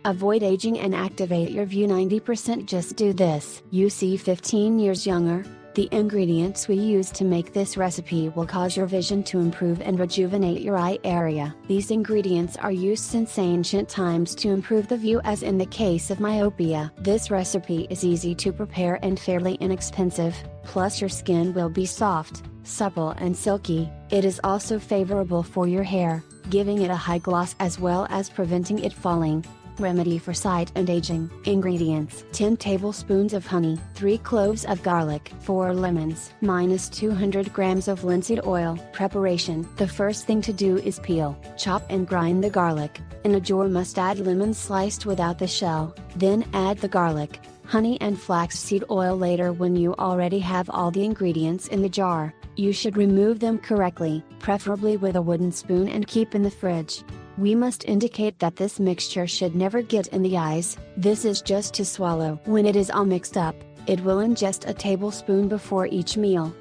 Avoid aging and activate your view 90%. Just do this. You see 15 years younger. The ingredients we use to make this recipe will cause your vision to improve and rejuvenate your eye area. These ingredients are used since ancient times to improve the view, as in the case of myopia. This recipe is easy to prepare and fairly inexpensive, plus your skin will be soft, supple and silky. It is also favorable for your hair, giving it a high gloss as well as preventing it falling. Remedy for sight and aging. Ingredients: 10 tablespoons of honey, 3 cloves of garlic, 4 lemons, minus 200 grams of linseed oil. Preparation: the first thing to do is peel, chop and grind the garlic. In a jar must add lemons sliced without the shell, then add the garlic, honey and flaxseed oil later. When you already have all the ingredients in the jar, you should remove them correctly, preferably with a wooden spoon, and keep in the fridge. We must indicate that this mixture should never get in the eyes. This is just to swallow. When it is all mixed up, it will ingest a tablespoon before each meal.